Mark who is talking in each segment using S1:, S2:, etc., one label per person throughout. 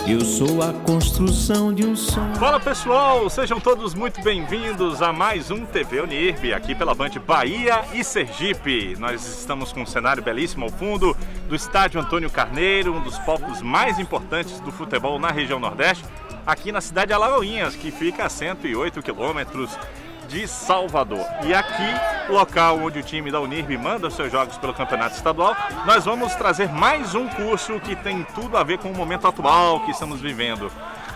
S1: Eu sou a construção de um sonho.
S2: Fala pessoal, sejam todos muito bem-vindos a mais um TV Unirb, aqui pela Band Bahia e Sergipe. Nós estamos com um cenário belíssimo ao fundo do estádio Antônio Carneiro, um dos palcos mais importantes do futebol na região Nordeste, aqui na cidade de Alagoinhas, que fica a 108 quilômetros de Salvador. E aqui, local onde o time da Unirb manda os seus jogos pelo campeonato estadual, nós vamos trazer mais um curso que tem tudo a ver com o momento atual que estamos vivendo.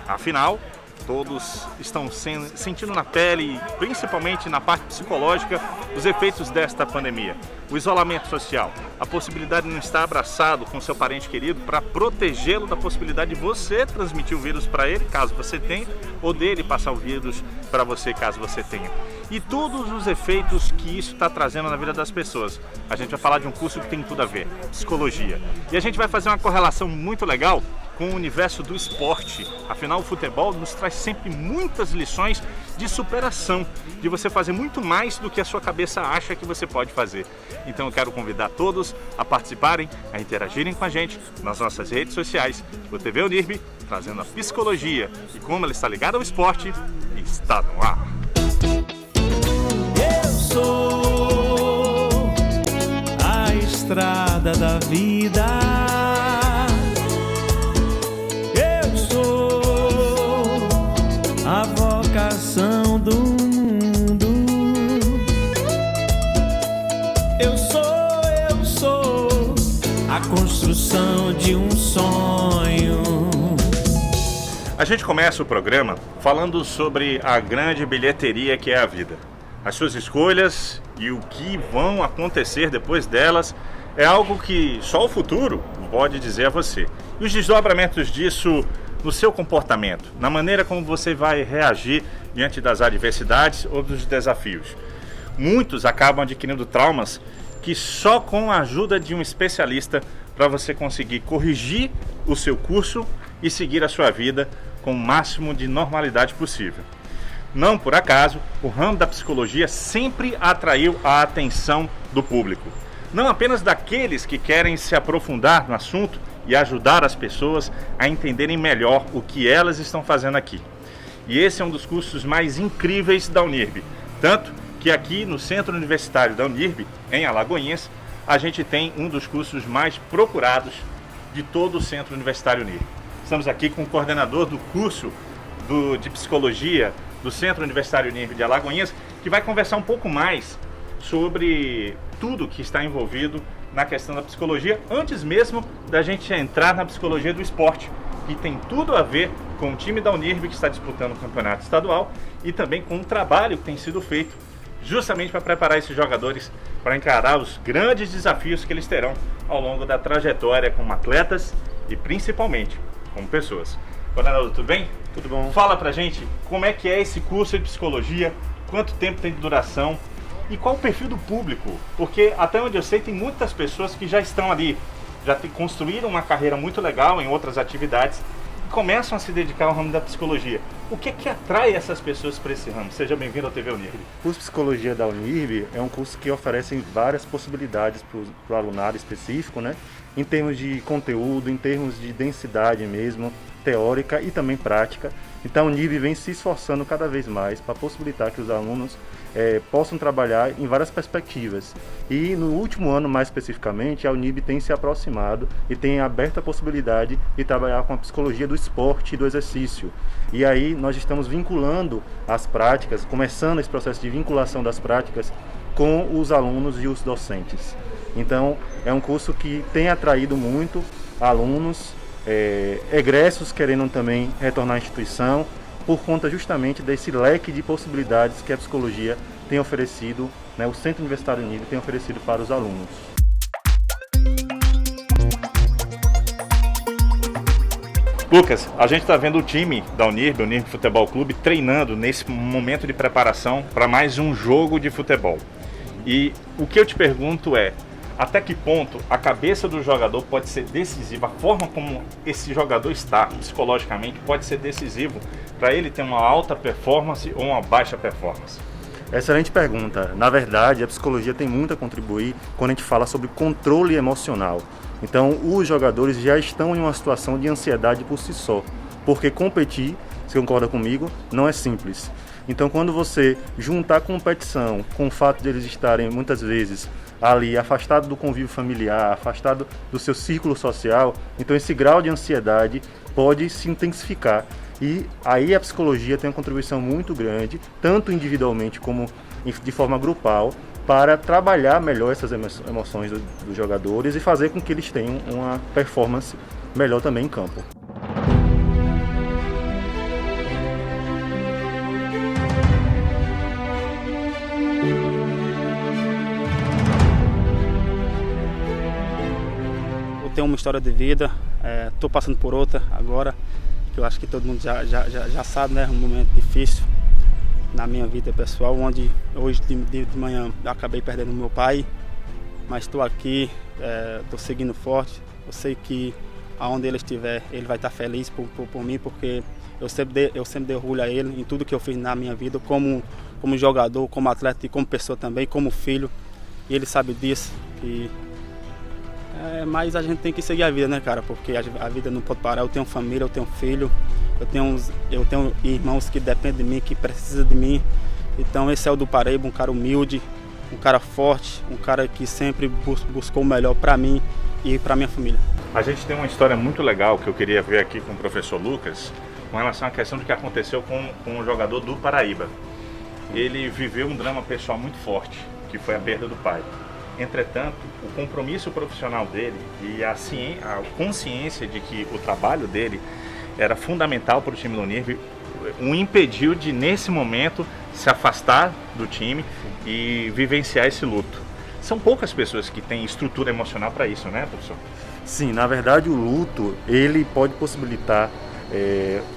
S2: Afinal, todos estão sentindo na pele, principalmente na parte psicológica, os efeitos desta pandemia. O isolamento social, a possibilidade de não estar abraçado com seu parente querido para protegê-lo da possibilidade de você transmitir o vírus para ele, caso você tenha, ou dele passar o vírus para você, caso você tenha. E todos os efeitos que isso está trazendo na vida das pessoas. A gente vai falar de um curso que tem tudo a ver, psicologia. E a gente vai fazer uma correlação muito legal com o universo do esporte. Afinal, o futebol nos traz sempre muitas lições de superação, de você fazer muito mais do que a sua cabeça acha que você pode fazer. Então eu quero convidar todos a participarem, a interagirem com a gente nas nossas redes sociais. O TV Unirb, trazendo a psicologia e como ela está ligada ao esporte, está no ar.
S1: Eu sou a estrada da vida. Eu sou a vocação do mundo. Eu sou a construção de um sonho.
S2: A gente começa o programa falando sobre a grande bilheteria que é a vida. As suas escolhas e o que vão acontecer depois delas é algo que só o futuro pode dizer a você. E os desdobramentos disso no seu comportamento, na maneira como você vai reagir diante das adversidades ou dos desafios. Muitos acabam adquirindo traumas que só com a ajuda de um especialista para você conseguir corrigir o seu curso e seguir a sua vida com o máximo de normalidade possível. Não por acaso, o ramo da psicologia sempre atraiu a atenção do público. Não apenas daqueles que querem se aprofundar no assunto e ajudar as pessoas a entenderem melhor o que elas estão fazendo aqui. E esse é um dos cursos mais incríveis da Unirb. Tanto que aqui no Centro Universitário da Unirb, em Alagoinhas, a gente tem um dos cursos mais procurados de todo o Centro Universitário Unirb. Estamos aqui com o coordenador do curso de Psicologia do Centro Universitário Unirb de Alagoinhas, que vai conversar um pouco mais sobre tudo que está envolvido na questão da psicologia, antes mesmo da gente entrar na psicologia do esporte, que tem tudo a ver com o time da Unirb que está disputando o campeonato estadual e também com o trabalho que tem sido feito justamente para preparar esses jogadores para encarar os grandes desafios que eles terão ao longo da trajetória como atletas e principalmente como pessoas. Coordenador, tudo bem?
S3: Tudo bom.
S2: Fala pra gente como é que é esse curso de psicologia, quanto tempo tem de duração e qual o perfil do público, porque até onde eu sei tem muitas pessoas que já estão ali, já construíram uma carreira muito legal em outras atividades e começam a se dedicar ao ramo da psicologia. O que é que atrai essas pessoas para esse ramo? Seja bem-vindo ao TV Unirb.
S3: O curso de Psicologia da Unirb é um curso que oferece várias possibilidades para o alunado específico, né? Em termos de conteúdo, em termos de densidade mesmo, teórica e também prática. Então a Unirb vem se esforçando cada vez mais para possibilitar que os alunos possam trabalhar em várias perspectivas. E no último ano, mais especificamente, a Unirb tem se aproximado e tem aberto a possibilidade de trabalhar com a psicologia do esporte e do exercício. E aí nós estamos vinculando as práticas, começando esse processo de vinculação das práticas com os alunos e os docentes. Então é um curso que tem atraído muito alunos, egressos querendo também retornar à instituição, por conta justamente desse leque de possibilidades que a psicologia tem oferecido, né, o Centro Universitário Unirb tem oferecido para os alunos.
S2: Lucas, a gente está vendo o time da Unirb, o Unirb Futebol Clube, treinando nesse momento de preparação para mais um jogo de futebol. E o que eu te pergunto é, até que ponto a cabeça do jogador pode ser decisiva, a forma como esse jogador está psicologicamente pode ser decisivo para ele ter uma alta performance ou uma baixa performance?
S3: Excelente pergunta. Na verdade, a psicologia tem muito a contribuir quando a gente fala sobre controle emocional. Então, os jogadores já estão em uma situação de ansiedade por si só. porque competir, você concorda comigo, não é simples. Então, quando você juntar a competição com o fato de eles estarem, muitas vezes, ali afastado do convívio familiar, afastado do seu círculo social, então esse grau de ansiedade pode se intensificar. E aí a psicologia tem uma contribuição muito grande, tanto individualmente como de forma grupal, para trabalhar melhor essas emoções dos jogadores e fazer com que eles tenham uma performance melhor também em campo.
S4: Eu tenho uma história de vida, estou passando por outra agora, que eu acho que todo mundo já sabe, né? Um momento difícil na minha vida pessoal, onde hoje de manhã eu acabei perdendo meu pai, mas estou aqui, estou seguindo forte. Eu sei que aonde ele estiver, ele vai estar feliz por mim, porque eu sempre dei orgulho a ele em tudo que eu fiz na minha vida, como jogador, como atleta e como pessoa também, como filho, e ele sabe disso. Mas a gente tem que seguir a vida, né, cara? Porque a vida não pode parar. Eu tenho família, eu tenho filho, eu tenho irmãos que dependem de mim, que precisam de mim. Então esse é o do Paraíba, um cara humilde, um cara forte, um cara que sempre buscou o melhor para mim e para minha família.
S2: A gente tem uma história muito legal que eu queria ver aqui com o professor Lucas, com relação à questão do que aconteceu com um jogador do Paraíba. Ele viveu um drama pessoal muito forte, que foi a perda do pai. Entretanto, o compromisso profissional dele e a consciência de que o trabalho dele era fundamental para o time do Unirv o impediu de, nesse momento, se afastar do time e vivenciar esse luto. São poucas pessoas que têm estrutura emocional para isso, né, professor?
S3: Sim, na verdade o luto ele pode possibilitar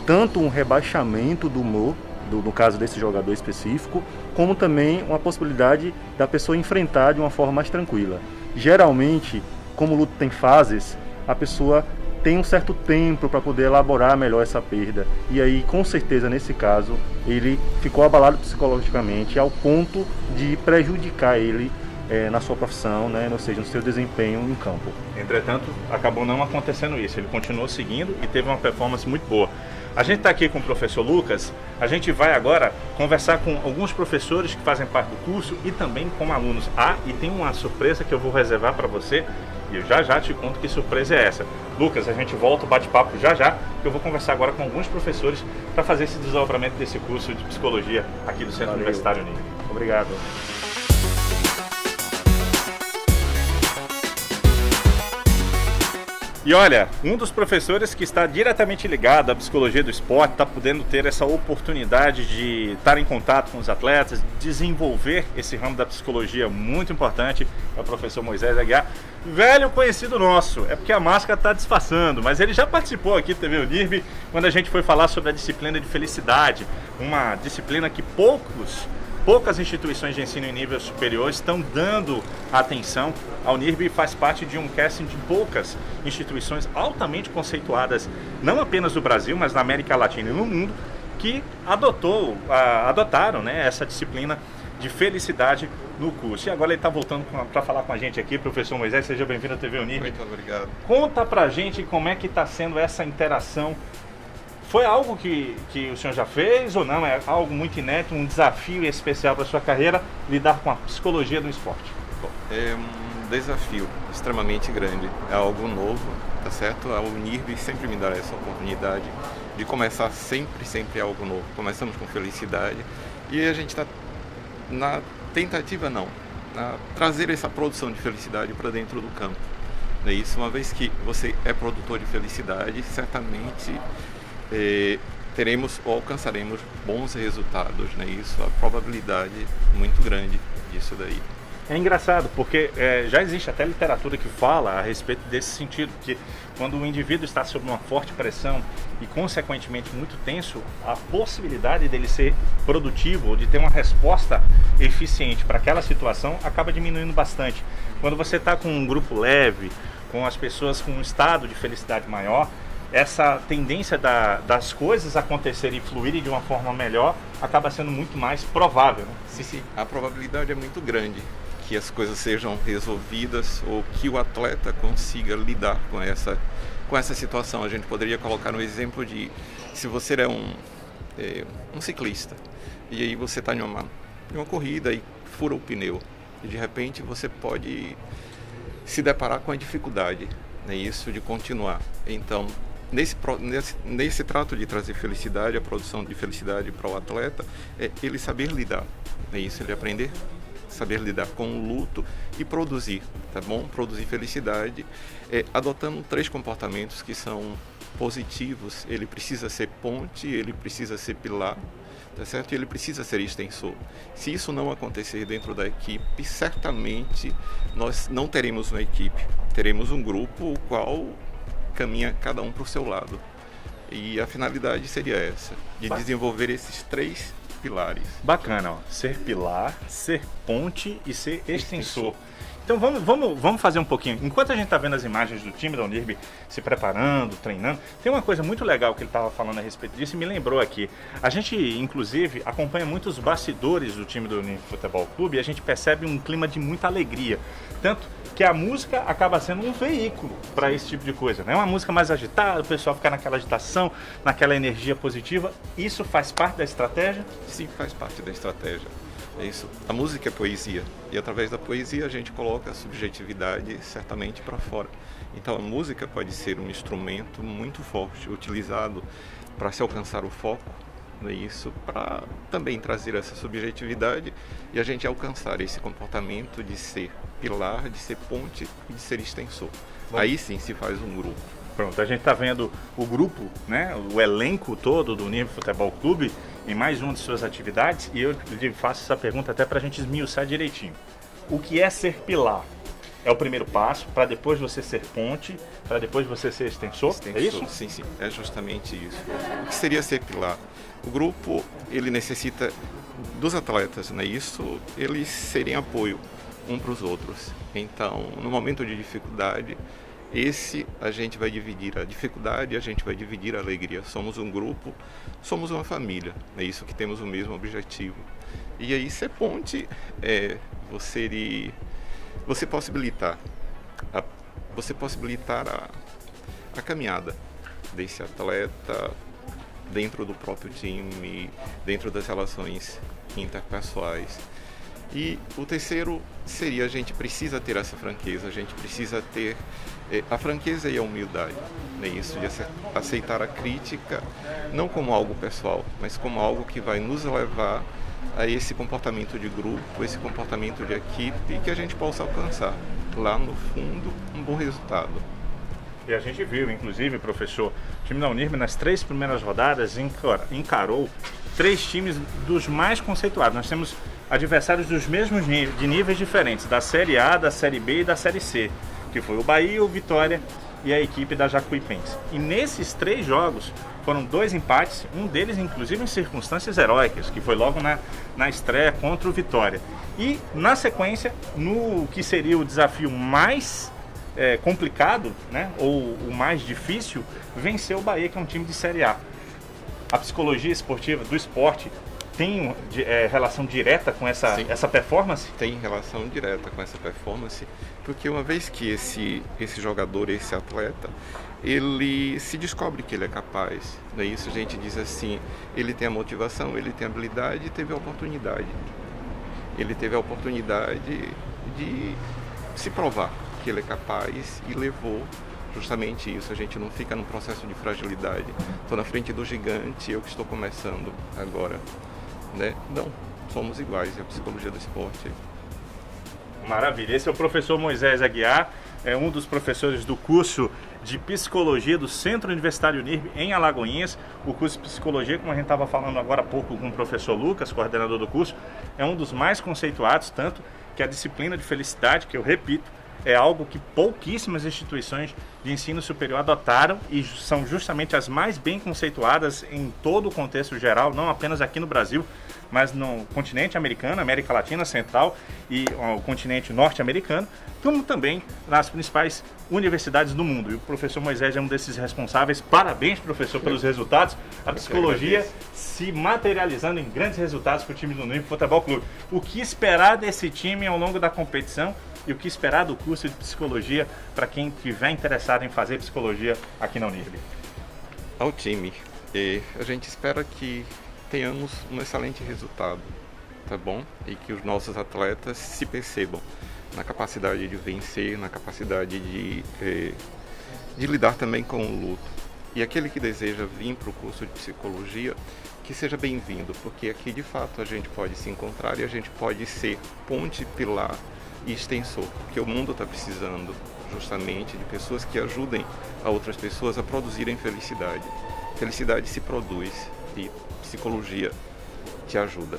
S3: tanto um rebaixamento do humor, no caso desse jogador específico, como também uma possibilidade da pessoa enfrentar de uma forma mais tranquila. Geralmente, como o luto tem fases, a pessoa tem um certo tempo para poder elaborar melhor essa perda. E aí, com certeza, nesse caso, ele ficou abalado psicologicamente ao ponto de prejudicar ele na sua profissão, né? Ou seja, no seu desempenho em campo.
S2: Entretanto, acabou não acontecendo isso. Ele continuou seguindo e teve uma performance muito boa. A gente está aqui com o professor Lucas, a gente vai agora conversar com alguns professores que fazem parte do curso e também com alunos. E tem uma surpresa que eu vou reservar para você e eu já te conto que surpresa é essa. Lucas, a gente volta o bate-papo já, que eu vou conversar agora com alguns professores para fazer esse desdobramento desse curso de psicologia aqui do Centro Universitário Unirv.
S3: Obrigado.
S2: E olha, um dos professores que está diretamente ligado à psicologia do esporte, está podendo ter essa oportunidade de estar em contato com os atletas, desenvolver esse ramo da psicologia muito importante, é o professor Moisés Aguiar, velho conhecido nosso. É porque a máscara está disfarçando, mas ele já participou aqui do TV Unirv quando a gente foi falar sobre a disciplina de felicidade, uma disciplina que poucas instituições de ensino em nível superior estão dando atenção. A Unirv faz parte de um casting de poucas instituições altamente conceituadas, não apenas no Brasil, mas na América Latina e no mundo, que adotaram, né, essa disciplina de felicidade no curso. E agora ele está voltando para falar com a gente aqui, professor Moisés, seja bem-vindo à TV Unirv.
S5: Muito obrigado.
S2: Conta pra gente como é que está sendo essa interação. Foi algo que o senhor já fez ou não? É algo muito inédito, um desafio especial para a sua carreira, lidar com a psicologia do esporte?
S5: É um desafio extremamente grande, é algo novo, tá certo? A Unirv sempre me dá essa oportunidade de começar sempre algo novo. Começamos com felicidade e a gente está na tentativa, trazer essa produção de felicidade para dentro do campo. É isso, uma vez que você é produtor de felicidade, certamente teremos ou alcançaremos bons resultados, né? Isso, a probabilidade muito grande disso daí.
S2: É engraçado, porque já existe até literatura que fala a respeito desse sentido, que quando o indivíduo está sob uma forte pressão e, consequentemente, muito tenso, a possibilidade dele ser produtivo ou de ter uma resposta eficiente para aquela situação acaba diminuindo bastante. Quando você está com um grupo leve, com as pessoas com um estado de felicidade maior, essa tendência das coisas acontecerem e fluírem de uma forma melhor acaba sendo muito mais provável, né?
S5: Sim, a probabilidade é muito grande. que as coisas sejam resolvidas ou que o atleta consiga lidar com essa situação. A gente poderia colocar um exemplo de se você é um ciclista e aí você está em uma corrida e fura o pneu e de repente você pode se deparar com a dificuldade, né, isso de continuar. Então, nesse trato de trazer felicidade, a produção de felicidade para o atleta, é ele saber lidar, é isso, ele aprender saber lidar com o luto e produzir, tá bom? Produzir felicidade, adotando 3 comportamentos que são positivos. Ele precisa ser ponte, ele precisa ser pilar, tá certo? E ele precisa ser extensor. Se isso não acontecer dentro da equipe, certamente nós não teremos uma equipe, teremos um grupo o qual caminha cada um para o seu lado. E a finalidade seria essa, de desenvolver esses 3 pilares.
S2: Bacana, ó. Ser pilar, ser ponte e ser extensor. Então vamos fazer um pouquinho. Enquanto a gente está vendo as imagens do time da Unirv se preparando, treinando, tem uma coisa muito legal que ele estava falando a respeito disso e me lembrou aqui. A gente, inclusive, acompanha muitos bastidores do time do Unirv Futebol Clube e a gente percebe um clima de muita alegria. Tanto que a música acaba sendo um veículo para esse tipo de coisa, né? Uma música mais agitada, o pessoal ficar naquela agitação, naquela energia positiva. Isso faz parte da estratégia?
S5: Sim, faz parte da estratégia. É isso. A música é poesia e através da poesia a gente coloca a subjetividade certamente para fora. Então a música pode ser um instrumento muito forte utilizado para se alcançar o foco, não é isso, para também trazer essa subjetividade e a gente alcançar esse comportamento de ser pilar, de ser ponte e de ser extensor. Bom, aí sim se faz um grupo.
S2: Pronto, a gente está vendo o grupo, né, o elenco todo do Unirv Futebol Clube em mais uma de suas atividades e eu lhe faço essa pergunta até para a gente esmiuçar direitinho. O que é ser pilar? É o primeiro passo para depois você ser ponte, para depois você ser extensor? É isso?
S5: Sim, sim, é justamente isso. O que seria ser pilar? O grupo, ele necessita dos atletas, né, isso, eles serem apoio um para os outros. Então, no momento de dificuldade, a gente vai dividir a dificuldade, a gente vai dividir a alegria. Somos um grupo, somos uma família. É isso que temos o mesmo objetivo. E aí ser ponte é você possibilitar a caminhada desse atleta dentro do próprio time, dentro das relações interpessoais. E o terceiro seria, a gente precisa ter essa franqueza, a gente precisa ter a franqueza e a humildade, né? Isso de aceitar a crítica, não como algo pessoal, mas como algo que vai nos levar a esse comportamento de grupo, esse comportamento de equipe, que a gente possa alcançar, lá no fundo, um bom resultado.
S2: E a gente viu, inclusive, professor, o time da Unirv nas 3 primeiras rodadas encarou 3 times dos mais conceituados. Nós temos adversários dos mesmos de níveis diferentes, da Série A, da Série B e da Série C, que foi o Bahia, o Vitória e a equipe da Jacuipense. E nesses 3 jogos foram 2 empates, um deles inclusive em circunstâncias heróicas, que foi logo na estreia contra o Vitória. E na sequência, no que seria o desafio mais complicado, né, ou o mais difícil, venceu o Bahia, que é um time de Série A. A psicologia esportiva do esporte tem relação direta com essa performance?
S5: Tem relação direta com essa performance, porque uma vez que esse jogador, esse atleta, ele se descobre que ele é capaz, não é isso? A gente diz assim, ele tem a motivação, ele tem a habilidade e teve a oportunidade. Ele teve a oportunidade de se provar que ele é capaz e levou justamente isso. A gente não fica num processo de fragilidade. Estou na frente do gigante, eu que estou começando agora. Né? Não, somos iguais, é a psicologia do esporte.
S2: Maravilha, esse é o professor Moisés Aguiar, é um dos professores do curso de Psicologia do Centro Universitário Unirv em Alagoinhas. O curso de Psicologia, como a gente estava falando agora há pouco com o professor Lucas, coordenador do curso, é um dos mais conceituados, tanto que a disciplina de felicidade, que eu repito, é algo que pouquíssimas instituições de ensino superior adotaram e são justamente as mais bem conceituadas em todo o contexto geral, não apenas aqui no Brasil, mas no continente americano, América Latina, Central e o continente norte-americano, como também nas principais universidades do mundo. E o professor Moisés é um desses responsáveis. Parabéns, professor, pelos resultados. A psicologia se materializando em grandes resultados para o time do NIRB Futebol Clube. O que esperar desse time ao longo da competição e o que esperar do curso de psicologia para quem estiver interessado em fazer psicologia aqui na UNIRB?
S5: Ao time, a gente espera que tenhamos um excelente resultado, tá bom? E que os nossos atletas se percebam na capacidade de vencer, na capacidade de lidar também com o luto. E aquele que deseja vir para o curso de psicologia, que seja bem-vindo, porque aqui de fato a gente pode se encontrar e a gente pode ser ponte, pilar e extensor, porque o mundo está precisando justamente de pessoas que ajudem a outras pessoas a produzirem felicidade. Felicidade se produz e psicologia te ajuda.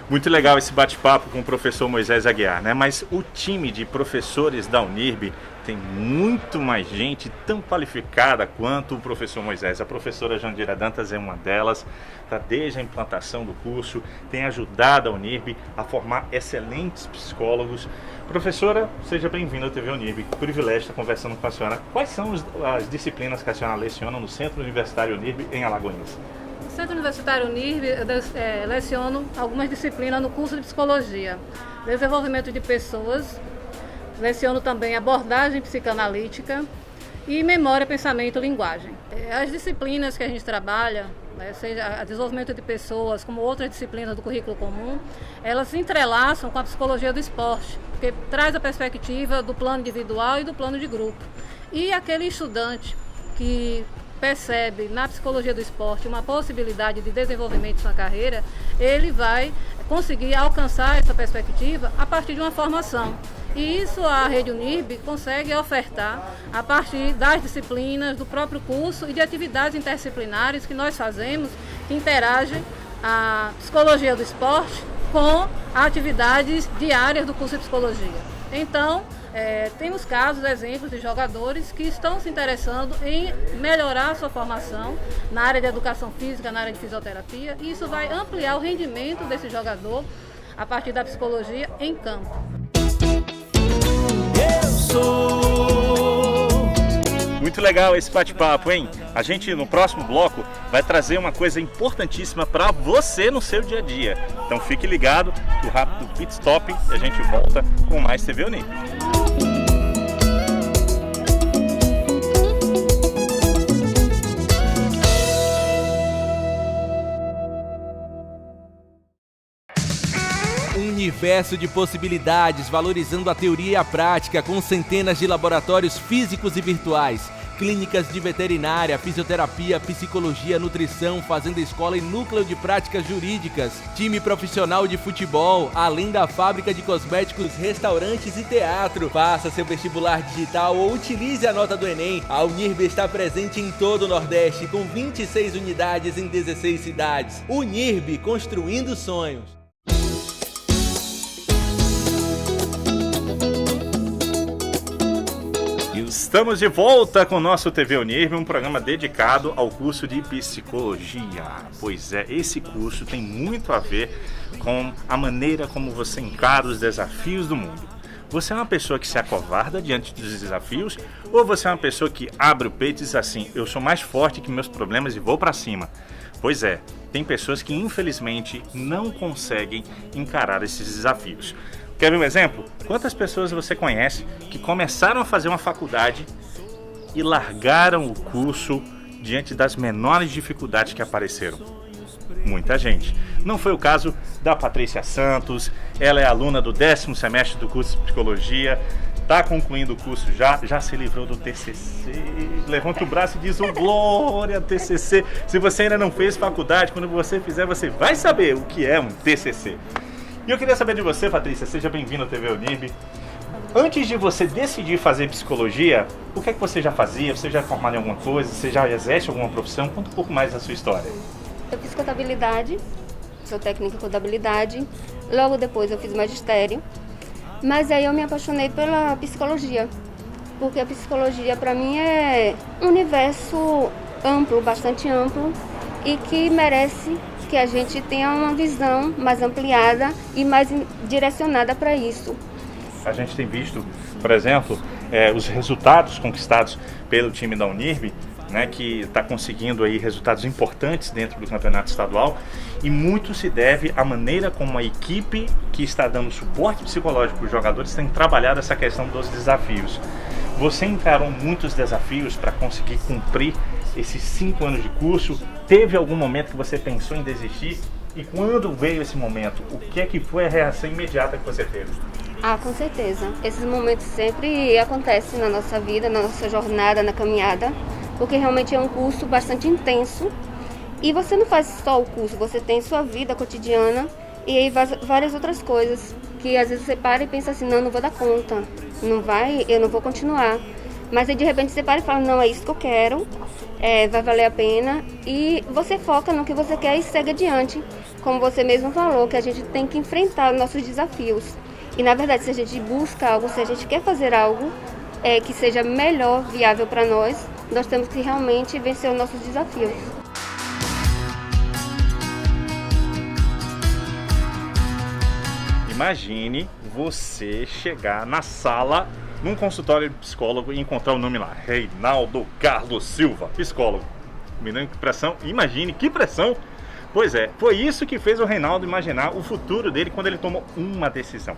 S2: Muito legal esse bate-papo com o professor Moisés Aguiar, né? Mas o time de professores da UNIRB tem muito mais gente tão qualificada quanto o professor Moisés. A professora Jandira Dantas é uma delas, está desde a implantação do curso, tem ajudado a UNIRB a formar excelentes psicólogos. Professora, seja bem-vinda ao TV UNIRB. Que privilégio estar conversando com a senhora. Quais são as disciplinas que a senhora leciona no Centro Universitário UNIRB em Alagoinhas?
S6: No Centro Universitário UNIRB, eu leciono algumas disciplinas no curso de Psicologia. Desenvolvimento de pessoas, leciono também abordagem psicanalítica e memória, pensamento e linguagem. As disciplinas que a gente trabalha, seja o desenvolvimento de pessoas, como outras disciplinas do currículo comum, elas se entrelaçam com a psicologia do esporte, porque traz a perspectiva do plano individual e do plano de grupo. E aquele estudante que percebe na psicologia do esporte uma possibilidade de desenvolvimento de sua carreira, ele vai conseguir alcançar essa perspectiva a partir de uma formação. E isso a Rede UNIRB consegue ofertar a partir das disciplinas do próprio curso e de atividades interdisciplinares que nós fazemos, que interagem a psicologia do esporte com atividades diárias do curso de psicologia. Então, temos casos, exemplos de jogadores que estão se interessando em melhorar a sua formação na área de educação física, na área de fisioterapia, e isso vai ampliar o rendimento desse jogador a partir da psicologia em campo.
S1: Eu sou.
S2: Muito legal esse bate-papo, hein? A gente, no próximo bloco, vai trazer uma coisa importantíssima para você no seu dia a dia. Então fique ligado que o rápido Pit Stop e a gente volta com mais TV UNIRB.
S7: Universo de possibilidades, valorizando a teoria e a prática, com centenas de laboratórios físicos e virtuais, clínicas de veterinária, fisioterapia, psicologia, nutrição, fazenda escola e núcleo de práticas jurídicas, time profissional de futebol, além da fábrica de cosméticos, restaurantes e teatro. Faça seu vestibular digital ou utilize a nota do Enem. A UNIRB está presente em todo o Nordeste, com 26 unidades em 16 cidades. UNIRB, construindo sonhos.
S2: Estamos de volta com o nosso TV UNIRB, um programa dedicado ao curso de psicologia. Pois é, esse curso tem muito a ver com a maneira como você encara os desafios do mundo. Você é uma pessoa que se acovarda diante dos desafios ou você é uma pessoa que abre o peito e diz assim, eu sou mais forte que meus problemas e vou pra cima? Pois é, tem pessoas que infelizmente não conseguem encarar esses desafios. Quer ver um exemplo? Quantas pessoas você conhece que começaram a fazer uma faculdade e largaram o curso diante das menores dificuldades que apareceram? Muita gente. Não foi o caso da Patrícia Santos, ela é aluna do 10º semestre do curso de Psicologia, está concluindo o curso já se livrou do TCC, levanta o braço e diz, glória, TCC. Se você ainda não fez faculdade, quando você fizer, você vai saber o que é um TCC. E eu queria saber de você, Patrícia, seja bem-vinda ao TV UNIRB. Antes de você decidir fazer psicologia, o que é que você já fazia? Você já é formado em alguma coisa? Você já exerce alguma profissão? Conta um pouco mais da sua história.
S8: Eu fiz contabilidade, sou técnica em contabilidade. Logo depois eu fiz magistério. Mas aí eu me apaixonei pela psicologia. Porque a psicologia para mim é um universo amplo, bastante amplo. E que merece que a gente tenha uma visão mais ampliada e mais direcionada para isso.
S2: A gente tem visto, por exemplo, os resultados conquistados pelo time da Unirv, né, que está conseguindo aí resultados importantes dentro do campeonato estadual, e muito se deve à maneira como a equipe que está dando suporte psicológico para os jogadores tem trabalhado essa questão dos desafios. Você encarou muitos desafios para conseguir cumprir esses 5 anos de curso? Teve algum momento que você pensou em desistir? E quando veio esse momento, o que é que foi a reação imediata que você teve?
S8: Com certeza. Esses momentos sempre acontecem na nossa vida, na nossa jornada, na caminhada, porque realmente é um curso bastante intenso. E você não faz só o curso, você tem sua vida cotidiana e aí várias outras coisas que às vezes você para e pensa assim, não vou dar conta, eu não vou continuar. Mas aí de repente você para e fala, não, é isso que eu quero, vai valer a pena. E você foca no que você quer e segue adiante. Como você mesmo falou, que a gente tem que enfrentar nossos desafios. E na verdade, se a gente busca algo, se a gente quer fazer algo que seja melhor, viável para nós temos que realmente vencer os nossos desafios.
S2: Imagine você chegar na sala, num consultório de psicólogo e encontrar o nome lá, Reinaldo Carlos Silva, psicólogo. Me dando que pressão, imagine que pressão. Pois é, foi isso que fez o Reinaldo imaginar o futuro dele quando ele tomou uma decisão.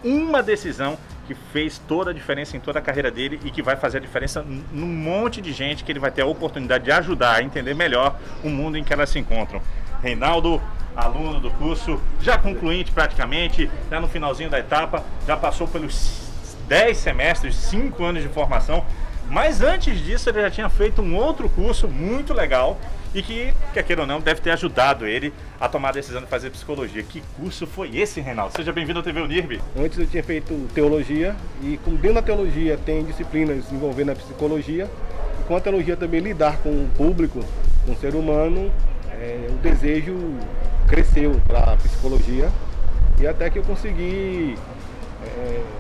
S2: Uma decisão que fez toda a diferença em toda a carreira dele e que vai fazer a diferença num monte de gente que ele vai ter a oportunidade de ajudar a entender melhor o mundo em que elas se encontram. Reinaldo, aluno do curso, já concluinte praticamente, já no finalzinho da etapa, já passou pelos 10 semestres, 5 anos de formação, mas antes disso ele já tinha feito um outro curso muito legal e que, quer queira ou não, deve ter ajudado ele a tomar a decisão de fazer psicologia. Que curso foi esse, Reinaldo? Seja bem-vindo ao TV Unirv.
S9: Antes eu tinha feito teologia e como dentro da teologia tem disciplinas envolvendo a psicologia, e com a teologia também lidar com o público, com o ser humano, o desejo cresceu para a psicologia e até que eu consegui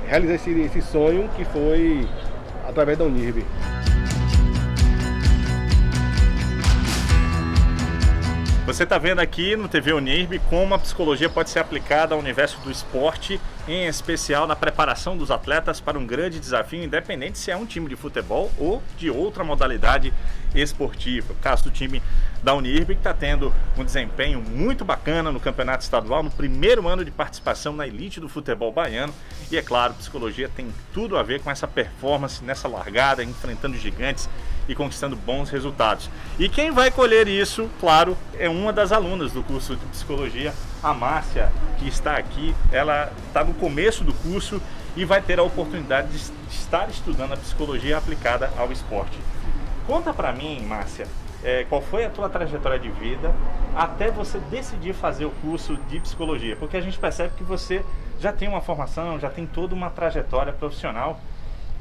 S9: realizar esse sonho que foi através da Unirv.
S2: Você está vendo aqui no TV Unirv como a psicologia pode ser aplicada ao universo do esporte, em especial na preparação dos atletas para um grande desafio, independente se é um time de futebol ou de outra modalidade esportiva. O caso do time da Unirv, que está tendo um desempenho muito bacana no campeonato estadual, no primeiro ano de participação na elite do futebol baiano. E é claro, psicologia tem tudo a ver com essa performance nessa largada, enfrentando gigantes e conquistando bons resultados. E quem vai colher isso, claro, é uma das alunas do curso de psicologia, a Márcia, que está aqui. Ela está no começo do curso e vai ter a oportunidade de estar estudando a psicologia aplicada ao esporte. Conta para mim, Márcia, qual foi a tua trajetória de vida até você decidir fazer o curso de psicologia? Porque a gente percebe que você já tem uma formação, já tem toda uma trajetória profissional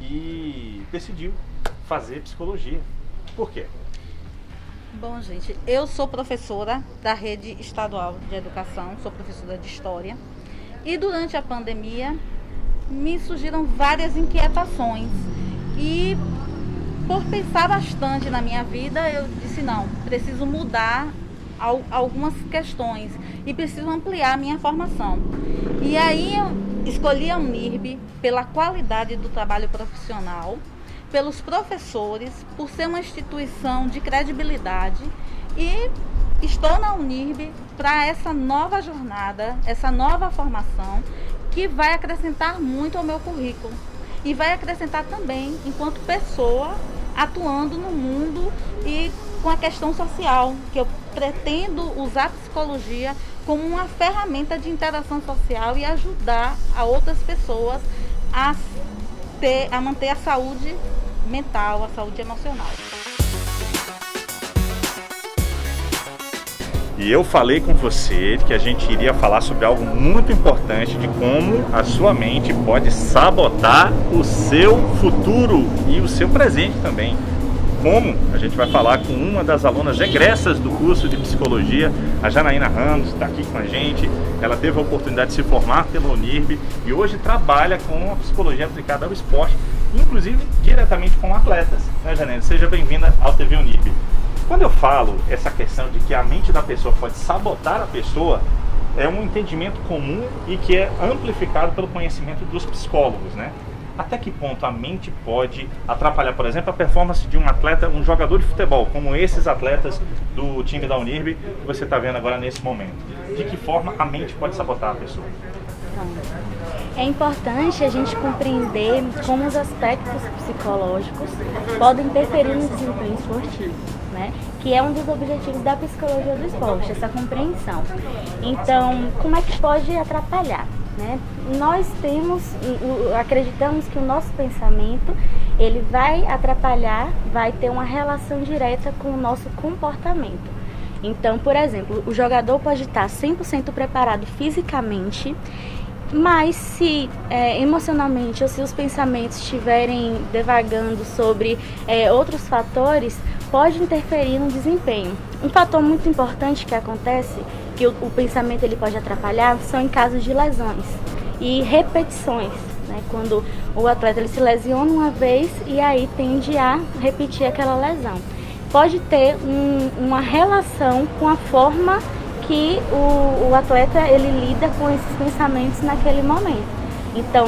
S2: e decidiu fazer psicologia. Por quê?
S10: Bom, gente, eu sou professora da rede estadual de educação, sou professora de história e durante a pandemia me surgiram várias inquietações e por pensar bastante na minha vida, eu disse não, preciso mudar algumas questões e preciso ampliar a minha formação. E aí eu escolhi a Unirv pela qualidade do trabalho profissional, pelos professores, por ser uma instituição de credibilidade e estou na Unirv para essa nova jornada, essa nova formação que vai acrescentar muito ao meu currículo e vai acrescentar também enquanto pessoa atuando no mundo e com a questão social, que eu pretendo usar a psicologia como uma ferramenta de interação social e ajudar a outras pessoas a manter a saúde mental, a saúde emocional.
S2: E eu falei com você que a gente iria falar sobre algo muito importante de como a sua mente pode sabotar o seu futuro e o seu presente também. Como a gente vai falar com uma das alunas egressas do curso de psicologia, a Janaína Ramos, está aqui com a gente. Ela teve a oportunidade de se formar pela Unirv e hoje trabalha com a psicologia aplicada ao esporte, inclusive diretamente com atletas. Né, Janaína? Seja bem-vinda ao TV Unirv. Quando eu falo essa questão de que a mente da pessoa pode sabotar a pessoa, é um entendimento comum e que é amplificado pelo conhecimento dos psicólogos, né? Até que ponto a mente pode atrapalhar, por exemplo, a performance de um atleta, um jogador de futebol, como esses atletas do time da Unirv que você está vendo agora nesse momento? De que forma a mente pode sabotar a pessoa?
S11: É importante a gente compreender como os aspectos psicológicos podem interferir no desempenho esportivo, né? Que é um dos objetivos da psicologia do esporte, essa compreensão. Então, como é que pode atrapalhar? Né? Nós acreditamos que o nosso pensamento ele vai atrapalhar, vai ter uma relação direta com o nosso comportamento. Então, por exemplo, o jogador pode estar 100% preparado fisicamente, mas se emocionalmente ou se os pensamentos estiverem devagando sobre outros fatores, pode interferir no desempenho. Um fator muito importante que acontece, que o pensamento ele pode atrapalhar, são em casos de lesões e repetições, né? Quando o atleta ele se lesiona uma vez e aí tende a repetir aquela lesão. Pode ter uma relação com a forma que o atleta ele lida com esses pensamentos naquele momento. Então,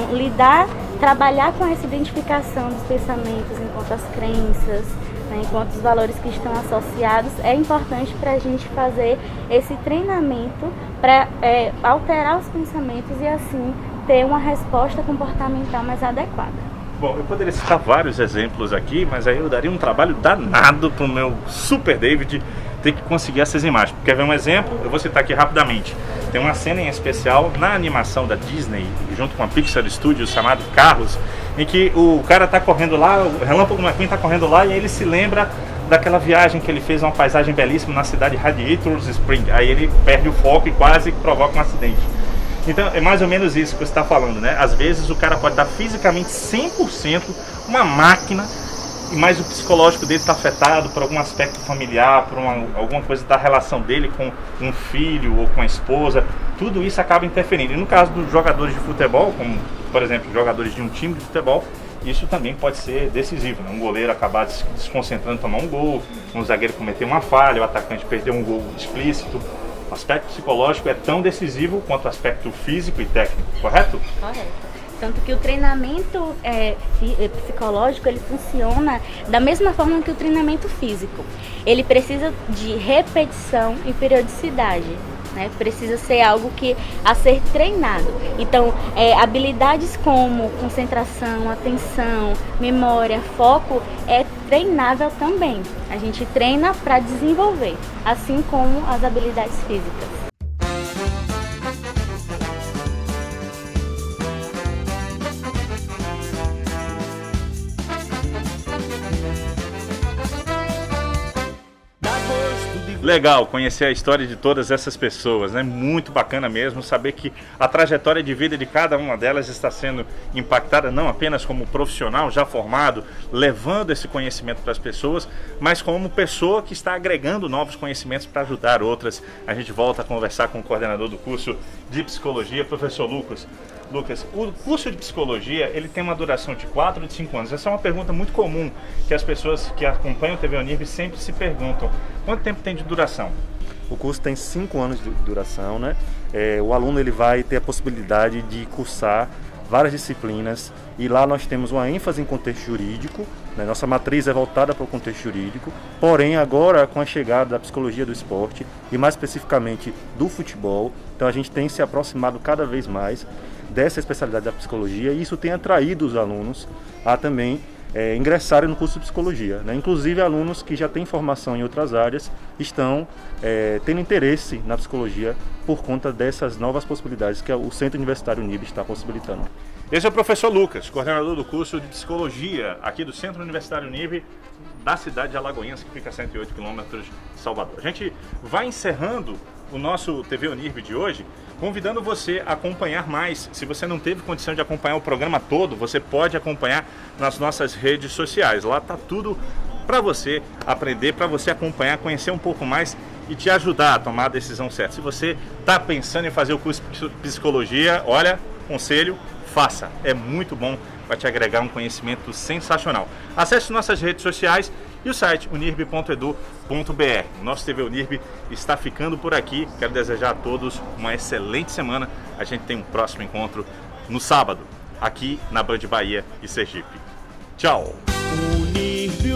S11: trabalhar com essa identificação dos pensamentos enquanto as crenças, né, enquanto os valores que estão associados, é importante para a gente fazer esse treinamento para alterar os pensamentos e assim ter uma resposta comportamental mais adequada.
S2: Bom, eu poderia citar vários exemplos aqui, mas aí eu daria um trabalho danado para o meu Super David ter que conseguir essas imagens. Quer ver um exemplo? Eu vou citar aqui rapidamente. Tem uma cena em especial na animação da Disney, junto com a Pixar Studios, chamado Carros, em que o cara tá correndo lá, o Relâmpago McQueen tá correndo lá e aí ele se lembra daquela viagem que ele fez a uma paisagem belíssima na cidade de Radiator Springs. Aí ele perde o foco e quase provoca um acidente. Então é mais ou menos isso que você está falando, né? Às vezes o cara pode estar fisicamente 100% uma máquina, mas o psicológico dele está afetado por algum aspecto familiar, por alguma coisa da relação dele com um filho ou com a esposa. Tudo isso acaba interferindo. E no caso dos jogadores de futebol, como por exemplo jogadores de um time de futebol, isso também pode ser decisivo, né? Um goleiro acabar se desconcentrando, tomar um gol, um zagueiro cometer uma falha, o atacante perder um gol explícito. O aspecto psicológico é tão decisivo quanto o aspecto físico e técnico, correto?
S11: Correto. Tanto que o treinamento psicológico ele funciona da mesma forma que o treinamento físico. Ele precisa de repetição e periodicidade, né? Precisa ser algo a ser treinado. Então, habilidades como concentração, atenção, memória, foco é treinável também. A gente treina para desenvolver, assim como as habilidades físicas.
S2: Legal conhecer a história de todas essas pessoas, né? Muito bacana mesmo saber que a trajetória de vida de cada uma delas está sendo impactada não apenas como profissional já formado, levando esse conhecimento para as pessoas, mas como pessoa que está agregando novos conhecimentos para ajudar outras. A gente volta a conversar com o coordenador do curso de Psicologia, professor Lucas. Lucas, o curso de Psicologia ele tem uma duração de 4 ou de 5 anos. Essa é uma pergunta muito comum que as pessoas que acompanham o TV Unirv sempre se perguntam. Quanto tempo tem de duração?
S3: O curso tem 5 anos de duração, né? O aluno ele vai ter a possibilidade de cursar várias disciplinas e lá nós temos uma ênfase em contexto jurídico, né? Nossa matriz é voltada para o contexto jurídico, porém agora com a chegada da psicologia do esporte e mais especificamente do futebol, então a gente tem se aproximado cada vez mais dessa especialidade da psicologia e isso tem atraído os alunos a também ingressarem no curso de Psicologia, né? Inclusive alunos que já têm formação em outras áreas estão tendo interesse na Psicologia por conta dessas novas possibilidades que o Centro Universitário Unirv está possibilitando.
S2: Esse é o professor Lucas, coordenador do curso de Psicologia aqui do Centro Universitário Unirv da cidade de Alagoinhas, que fica a 108 quilômetros de Salvador. A gente vai encerrando o nosso TV Unirv de hoje, convidando você a acompanhar mais. Se você não teve condição de acompanhar o programa todo, você pode acompanhar nas nossas redes sociais. Lá está tudo para você aprender, para você acompanhar, conhecer um pouco mais e te ajudar a tomar a decisão certa. Se você está pensando em fazer o curso de Psicologia, olha, conselho, faça. É muito bom vai te agregar um conhecimento sensacional. Acesse nossas redes sociais e o site unirb.edu.br. Nosso TV Unirb está ficando por aqui. Quero desejar a todos uma excelente semana. A gente tem um próximo encontro no sábado, aqui na Band Bahia e Sergipe. Tchau!
S1: Unirb